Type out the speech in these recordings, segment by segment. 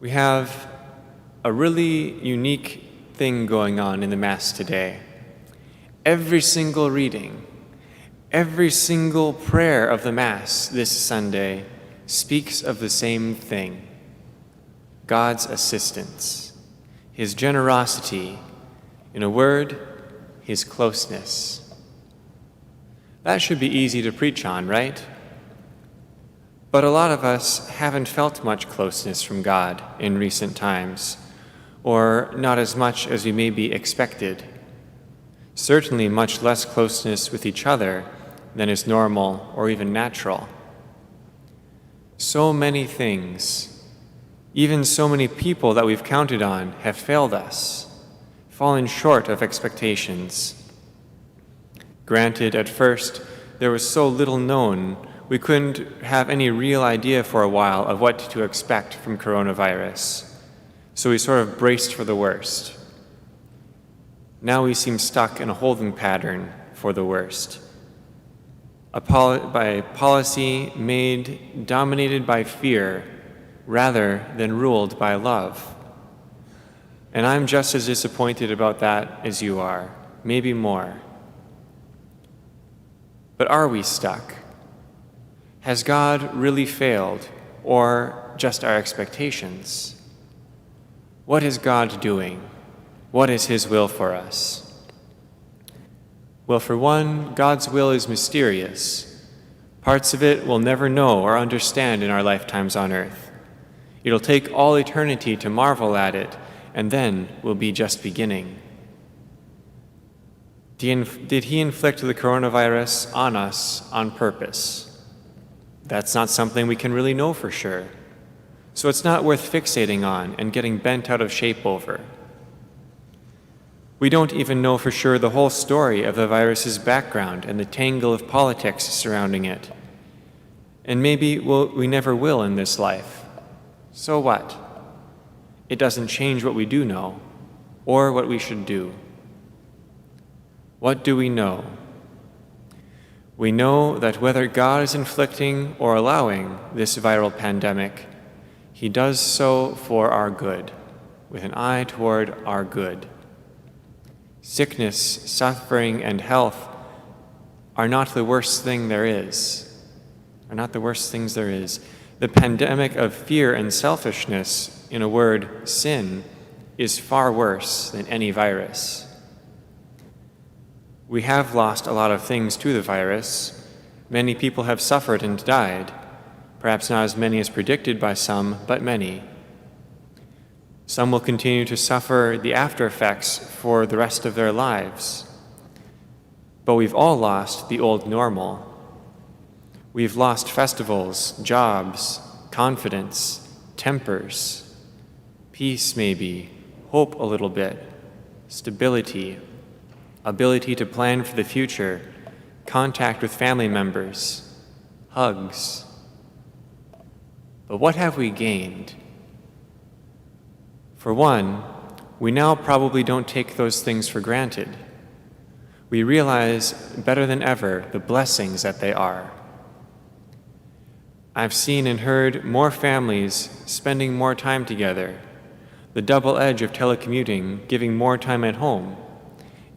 We have a really unique thing going on in the Mass today. Every single reading, every single prayer of the Mass this Sunday speaks of the same thing: God's assistance, His generosity, in a word, His closeness. That should be easy to preach on, right? But a lot of us haven't felt much closeness from God in recent times, or not as much as we maybe expected. Certainly much less closeness with each other than is normal or even natural. So many things, even so many people that we've counted on, have failed us, fallen short of expectations. Granted, at first, there was so little known, we couldn't have any real idea for a while of what to expect from coronavirus, so we sort of braced for the worst. Now we seem stuck in a holding pattern for the worst. By a policy dominated by fear rather than ruled by love. And I'm just as disappointed about that as you are, maybe more. But are we stuck? Has God really failed, or just our expectations? What is God doing? What is His will for us? Well, for one, God's will is mysterious. Parts of it we'll never know or understand in our lifetimes on earth. It'll take all eternity to marvel at it, and then we'll be just beginning. Did He inflict the coronavirus on us on purpose? That's not something we can really know for sure. So it's not worth fixating on and getting bent out of shape over. We don't even know for sure the whole story of the virus's background and the tangle of politics surrounding it. And maybe we never will in this life. So what? It doesn't change what we do know, or what we should do. What do we know? We know that whether God is inflicting or allowing this viral pandemic, He does so for our good, with an eye toward our good. Sickness, suffering, and health are not the worst thing there is. The pandemic of fear and selfishness, in a word, sin, is far worse than any virus. We have lost a lot of things to the virus. Many people have suffered and died, perhaps not as many as predicted by some, but many. Some will continue to suffer the after effects for the rest of their lives. But we've all lost the old normal. We've lost festivals, jobs, confidence, tempers, peace maybe, hope a little bit, stability, ability to plan for the future, contact with family members, hugs. But what have we gained? For one, we now probably don't take those things for granted. We realize better than ever the blessings that they are. I've seen and heard more families spending more time together, the double edge of telecommuting giving more time at home,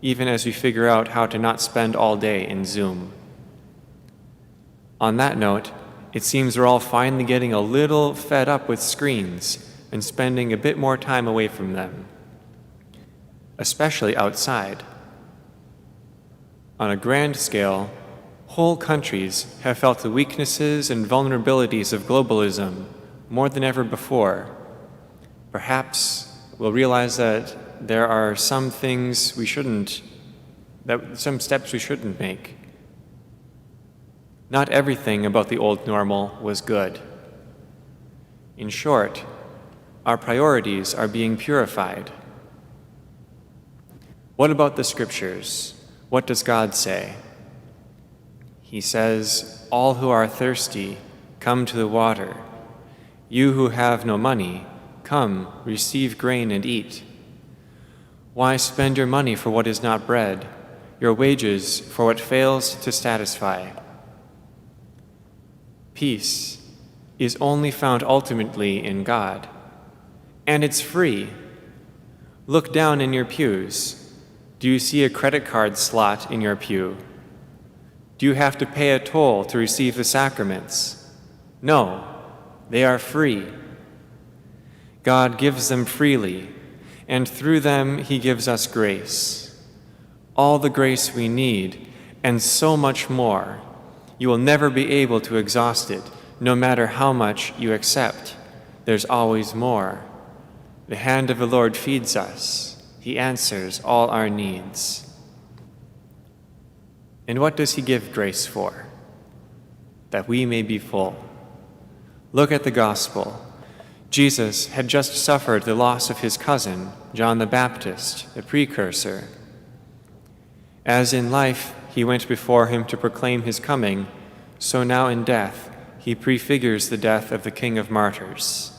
even as we figure out how to not spend all day in Zoom. On that note, it seems we're all finally getting a little fed up with screens and spending a bit more time away from them, especially outside. On a grand scale, whole countries have felt the weaknesses and vulnerabilities of globalism more than ever before. Perhaps we'll realize that there are some steps we shouldn't make. Not everything about the old normal was good. In short, our priorities are being purified. What about the Scriptures? What does God say? He says, "All who are thirsty, come to the water. You who have no money, come, receive grain and eat. Why spend your money for what is not bread, your wages for what fails to satisfy?" Peace is only found ultimately in God. And it's free. Look down in your pews. Do you see a credit card slot in your pew? Do you have to pay a toll to receive the sacraments? No, they are free. God gives them freely, and through them He gives us grace. All the grace we need, and so much more. You will never be able to exhaust it, no matter how much you accept. There's always more. The hand of the Lord feeds us. He answers all our needs. And what does He give grace for? That we may be full. Look at the gospel. Jesus had just suffered the loss of his cousin, John the Baptist, the precursor. As in life he went before him to proclaim his coming, so now in death he prefigures the death of the King of Martyrs.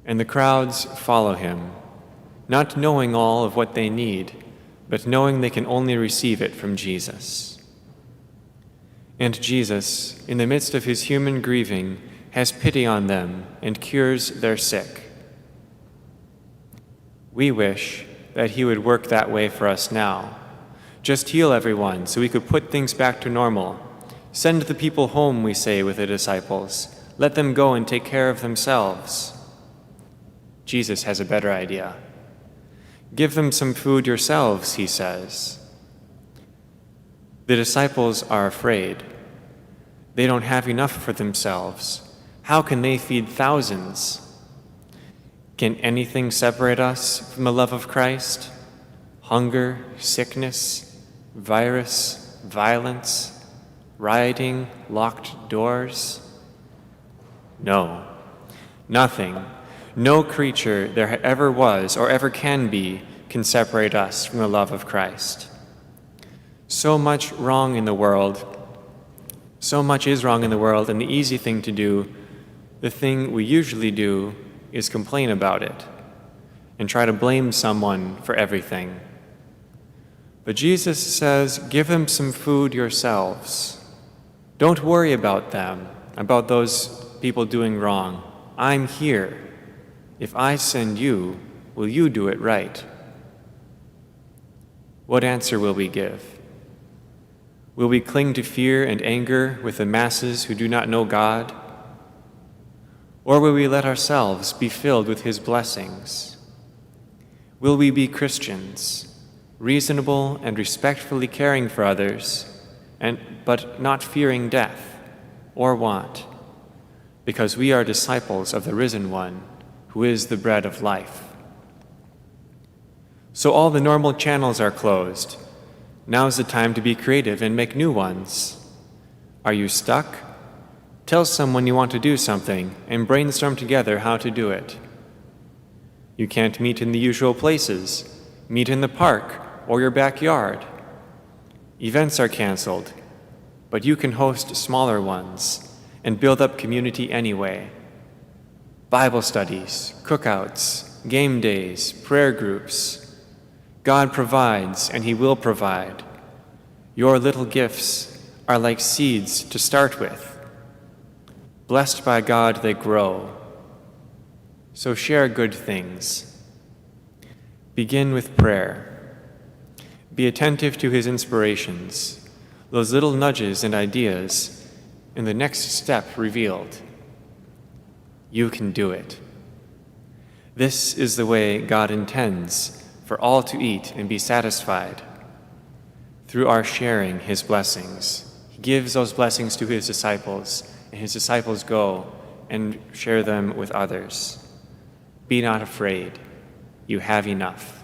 And the crowds follow him, not knowing all of what they need, but knowing they can only receive it from Jesus. And Jesus, in the midst of his human grieving, has pity on them and cures their sick. We wish that he would work that way for us now. Just heal everyone so we could put things back to normal. Send the people home, we say with the disciples. Let them go and take care of themselves. Jesus has a better idea. Give them some food yourselves, he says. The disciples are afraid. They don't have enough for themselves. How can they feed thousands? Can anything separate us from the love of Christ? Hunger, sickness, virus, violence, rioting, locked doors? No, nothing. No creature there ever was or ever can be can separate us from the love of Christ. So much wrong in the world, so much is wrong in the world, and the easy thing to do, the thing we usually do, is complain about it and try to blame someone for everything. But Jesus says, give them some food yourselves. Don't worry about them, about those people doing wrong. I'm here. If I send you, will you do it right? What answer will we give? Will we cling to fear and anger with the masses who do not know God? Or will we let ourselves be filled with His blessings? Will we be Christians, reasonable and respectfully caring for others, but not fearing death or want, because we are disciples of the risen one, who is the bread of life? So all the normal channels are closed. Now's the time to be creative and make new ones. Are you stuck? Tell someone you want to do something and brainstorm together how to do it. You can't meet in the usual places. Meet in the park or your backyard. Events are canceled, but you can host smaller ones and build up community anyway. Bible studies, cookouts, game days, prayer groups. God provides, and He will provide. Your little gifts are like seeds to start with. Blessed by God, they grow. So share good things. Begin with prayer. Be attentive to His inspirations, those little nudges and ideas, and the next step revealed. You can do it. This is the way God intends for all to eat and be satisfied. Through our sharing His blessings, He gives those blessings to His disciples, and His disciples go and share them with others. Be not afraid. You have enough.